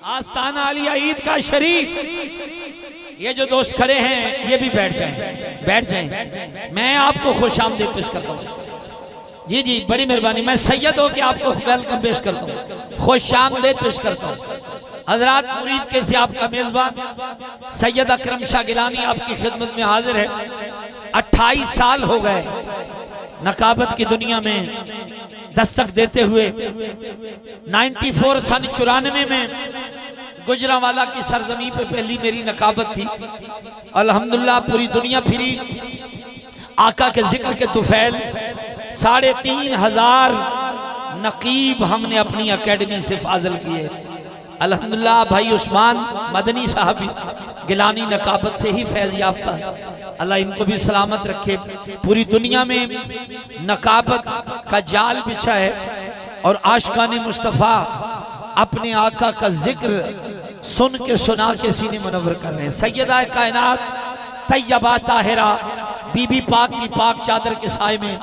आस्ताना आलिया ईद का शरीफ। ये जो दोस्त खड़े हैं ये भी बैठ जाएं, बैठ जाएं। मैं आपको खुशामदीद पेश करता हूँ। जी जी, बड़ी मेहरबानी। मैं सैयद हो के आपको वेलकम पेश करता हूँ, खुशामदीद पेश करता हूँ। हजरात, मुरीद के से आपका मेजबान सैयद अकरम शाह गिलानी आपकी खिदमत में हाजिर है। 28 साल हो गए नकाबत की दुनिया में दस्तक देते हुए। 94 सन 94 में गुजरांवाला की सरजमी पे पहली मेरी नकाबत थी। अल्हम्दुलिल्लाह पूरी दुनिया फिरी, आका के जिक्र के तुफैल 3,500 नकीब हमने अपनी एकेडमी से फाजिल किए। अल्हम्दुलिल्लाह भाई उस्मान मदनी साहब गिलानी नकाबत से ही फैज याफ्ता है। अल्लाह इनको भी सलामत रखे। पूरी दुनिया में नकाबत का जाल बिछा है और आशिकाने मुस्तफ़ा अपने आका का जिक्र सुन के सुना के सीने मुनव्वर कर रहे हैं। सैयदा कायनात तैयबा ताहिरा बीबी पाक की पाक चादर के साए में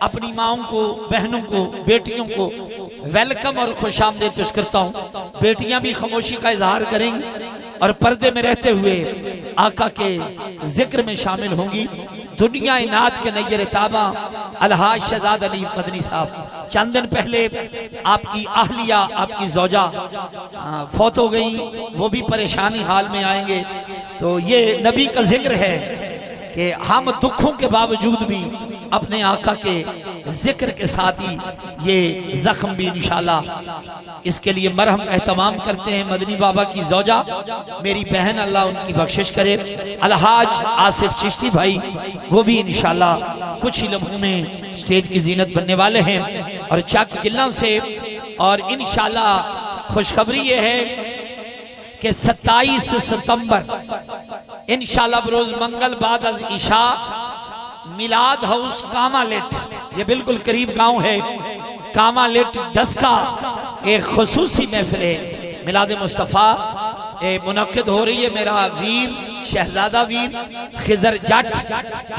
अपनी माओं को, बहनों को, बेटियों को वेलकम और खुशामदीद पेश करता हूँ। बेटियां भी खामोशी का इजहार करेंगी और पर्दे में रहते हुए आका के जिक्र में शामिल होंगी। दुनिया इनात के नैयर ताबा अलहाज शहजाद अली मदनी साहब चंद दिन पहले आपकी आहलिया, आपकी जोजा फौत हो गई, वो भी परेशानी हाल में आएंगे। तो ये नबी का जिक्र है कि हम दुखों के बावजूद भी अपने आका के जिक्र के साथ ही ये जख्म भी इंशाल्लाह इसके लिए मरहम का एहतमाम करते हैं। मदनी बाबा की जोजा मेरी बहन, अल्लाह उनकी बख्शिश करे, अलहाज आसिफ चिश्ती भाई, वो भी इंशाल्लाह कुछ ही लम्हों में स्टेज की जीनत बनने वाले हैं। और चक किल्ला से और इंशाल्लाह खुशखबरी ये है कि 27 सितंबर इंशाल्लाह बरोज मंगल बाद अज इशा मिलाद हाउस कामालेट, ये बिल्कुल करीब गांव है, कामालेट दस्का, एक खुसूसी महफिल है मिलाद मुस्तफ़ा मुनक्किद हो रही है। मेरा वीर शहजादा वीर खिजर जट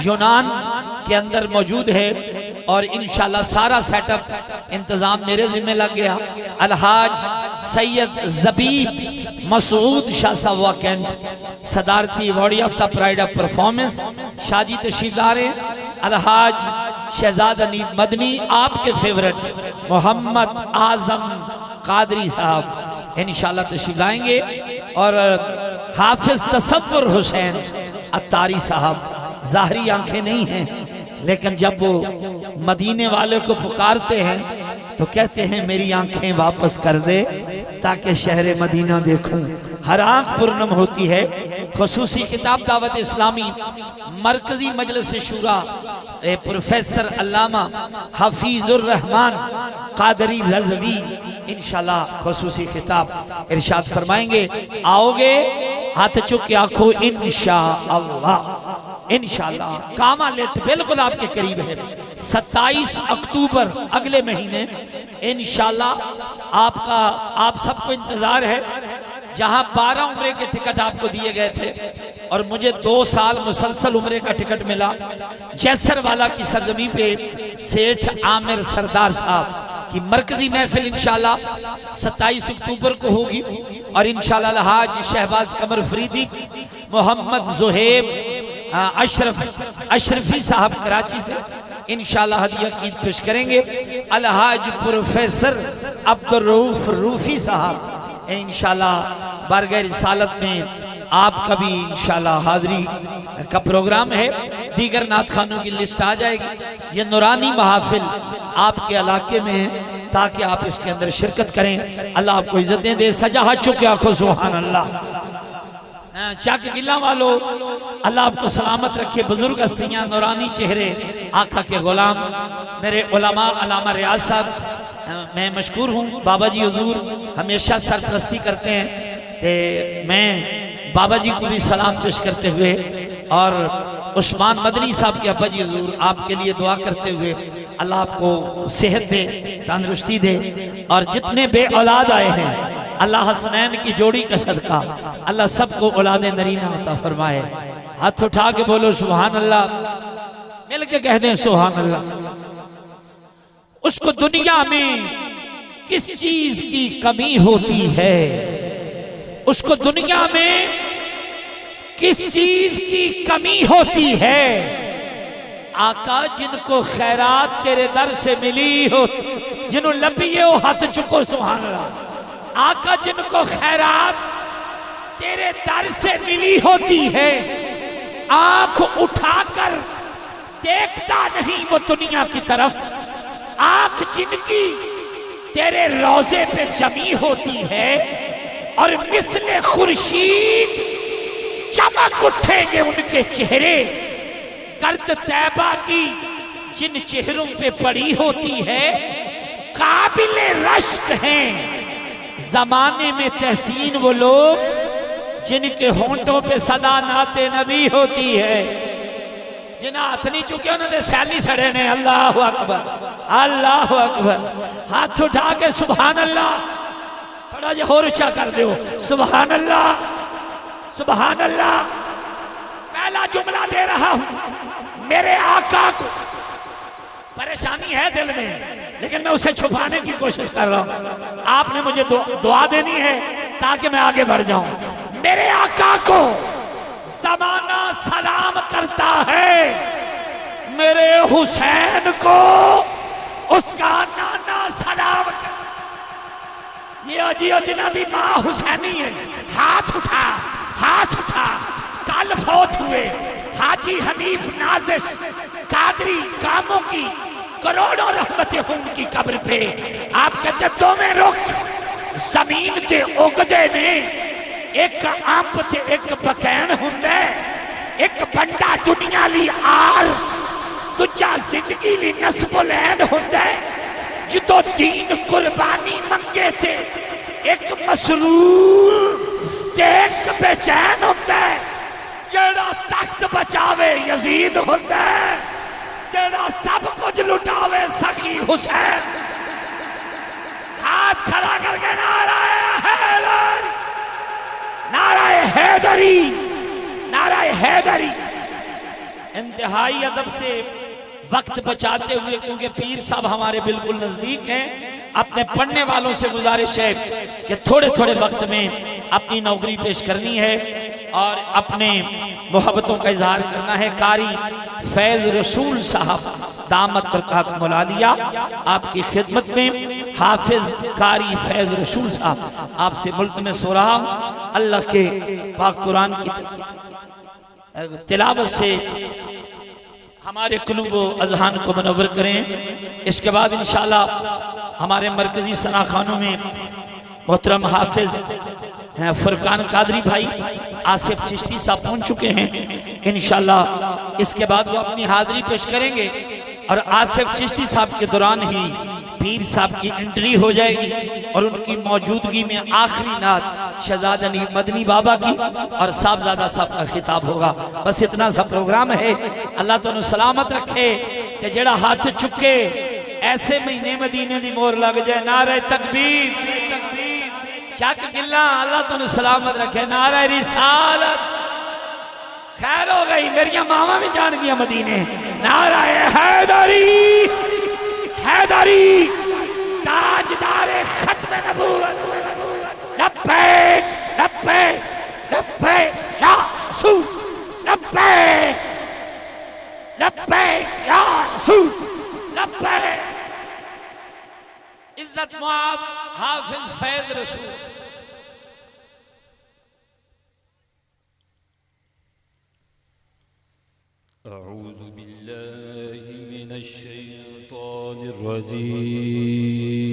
यूनान के अंदर मौजूद है और इंशाल्लाह सारा सेटअप इंतजाम मेरे जिम्मे लग गया। अलहाज सैयद जबीब मसूद शाह साहब वाकंट सदारती अवार्ड याफ्ता प्राइड ऑफ परफॉर्मेंस शाजी तशरीफ ला रहे। अलहाज शहजाद अली मदनी आपके फेवरेट मोहम्मद आजम कादरी साहब इंशाल्लाह तशरीफ लाएंगे और हाफिज तसव्वुर हुसैन अत्तारी साहब। ज़ाहरी आंखें नहीं हैं लेकिन जब वो मदीने वाले को पुकारते हैं तो कहते हैं मेरी आंखें वापस कर दे ताकि शहर मदीना देखूं। हर आंख पुरनम होती है। खुसूसी किताब दावत इस्लामी मरकजी मजलिस शूरा प्रोफेसर अल्लामा हफीजुर रहमान कादरी रज़वी इंशाल्लाह खुसूसी किताब इरशाद फरमाएंगे। आओगे हाथ चुक के आंखों इंशाअल्लाह, इंशाल्लाह कामालेट बिल्कुल आपके करीब है। 27 अक्टूबर अगले महीने इंशाल्लाह आपका आप सबको इंतजार है। जहां 12 उम्रे के टिकट आपको दिए गए थे और मुझे 2 साल मुसलसल उम्रे का टिकट मिला। जैसरवाला की सरजमी पे सेठ आमिर सरदार साहब की मरकजी महफिल इंशाल्लाह 27 अक्टूबर को होगी और इंशाल्लाह अलहाज शहबाज कमर फरीदी मोहम्मद जुहेब अशरफी साहब कराची से इंशाल्लाह हदिया की पेश करेंगे। अलहाज प्रोफेसर अब्दुल रऊफ रूफी साहब इंशाल्लाह बारगाह रिसालत में आपका भी इंशाल्लाह हाजिरी का प्रोग्राम है। दीगर नात खानों की लिस्ट आ जाएगी। ये नूरानी महफिल आपके इलाके में है ताकि आप इसके अंदर शिरकत करें। अल्लाह आपको इज्जतें दे। सजा हाथ चुके आखो सुभान अल्लाह। चक किला वालों अल्लाह आपको सलामत रखे। बुजुर्ग हस्तियां, नूरानी चेहरे, आका के गुलाम मेरे उलमा अल्लामा रियाज साहब, मैं मशकूर हूँ। बाबा जी हुजूर हमेशा सरपरस्ती करते हैं। मैं बाबा जी को भी सलाम पेश करते हुए और उस्मान मदनी साहब के अब्बा जी हुजूर आपके लिए दुआ करते हुए अल्लाह आपको सेहत दे, तंदुरुस्ती दे और जितने बे औलाद आए हैं अल्लाह हसनैन की जोड़ी का सदका अल्लाह सबको औलाद नरीना अता फरमाए। हाथ उठा के बोलो सुभान अल्लाह, मिल के कह दें सुभान अल्लाह। उसको दुनिया में किस चीज की कमी होती है, उसको दुनिया में किस चीज की कमी होती है। आका जिनको खैरात तेरे दर से मिली हो, जिन्हों लबिए हो हाथ चुको सुभान अल्लाह। आका जिनको खैरात तेरे दर से मिली होती है, आंख उठाकर देखता नहीं वो दुनिया की तरफ। आंख जिनकी तेरे रोजे पे जमी होती है और मिसले खुर्शीद चमक उठेंगे उनके चेहरे। गर्द तैबा की जिन चेहरों पे पड़ी होती है, काबिले रश्क हैं। जमाने में तहसीन वो लोग जिनके होंठों पे सदा नाते नबी होती है। जिन्हें हाथ नहीं चुके उन्होंने सैली सड़े ने। अल्लाह अकबर, अल्लाह अकबर। हाथ उठा के सुभान अल्लाह, थोड़ा जो और ऊंचा कर दो, सुभान अल्लाह, सुभान अल्लाह। पहला जुमला दे रहा हूं, मेरे आका को परेशानी है दिल में, लेकिन मैं उसे छुपाने की कोशिश कर रहा हूं। आपने मुझे दुआ देनी है ताकि मैं आगे बढ़ जाऊं। मेरे आका को ज़माना सलाम करता है, मेरे हुसैन को उसका नाना सलाम करता। ये अजी अजनबी माँ हुसैनी है। हाथ उठा, हाथ उठा। कल फौत हुए हाजी हनीफ नाजिश कादरी कामों की करोड़ों रहमतें हों उनकी कब्र पे। आप कहते दो में रुक जमीन ते उगदे ने, एक अंब ते एक बकैन हुंदा, एक बंदा दुनिया ली आल, दूजा जिंदगी ली नस्बुलैन हुंदा। जितो दीन कुर्बानी मंगे थे, एक मसरूर ते एक बेचैन हुंदा। जेड़ा तख्त बचावे यजीद हुंदा, जेड़ा सब कुछ लुटावे सखी हुसैन। हाथ खड़ा करके नाराए हैदर, नाराए हैदरी, नाराए हैदरी। इंतहाई अदब से वक्त बचाते हुए, क्योंकि पीर साहब हमारे बिल्कुल नजदीक हैं, अपने पढ़ने वालों से गुजारिश है कि थोड़े थोड़े वक्त में अपनी नौकरी पेश करनी है और अपने मोहब्बतों का इजहार करना है। कारी फैज रसूल साहब दामत बरकात मौलालिया आपकी खिदमत में, हाफिज कारी फैज रसूल साहब आपसे मुल्क में सो रहा हूं। अल्लाह के पाक कुरान की तिलावत से हमारे कुलूब अजहान को मुनव्वर करें। इसके बाद इंशाअल्लाह हमारे मरकजी सनाखानों में मोहतरम हाफिज फुरकान कादरी भाई आसिफ चिश्ती साहब पहुंच चुके हैं। इंशाअल्लाह इसके बाद वो अपनी हाजिरी पेश करेंगे और आसिफ चिश्ती साहब के दौरान ही पीर साहब की एंट्री हो जाएगी और उनकी मौजूदगी में आखिरी नात शहजाद अली मदनी बाबा की और साहबजादा साहब का खिताब होगा। बस इतना सा प्रोग्राम है। अल्लाह तुहानू सलामत रखे कि जेड़ा हाथ चुके ऐसे महीने मदीने की मोहर लग जाए। नारे तकबीर, चक गिला। अल्लाह तुहानू सलामत रखे। नारे रिसालत। खैर हो गई, मेरिया मावा भी जान गया मदीने। नाराए हैदरी, हैदरी ताजदारे खत्म नबूवत। लब्बैक लब्बैक लब्बैक या रसूल, लब्बैक लब्बैक या रसूल, लब्बैक। इज्जत मुआब हाफिज फैज रसूल। अऊज़ु बिल्लाहि मिनश शैतानिर रजीम।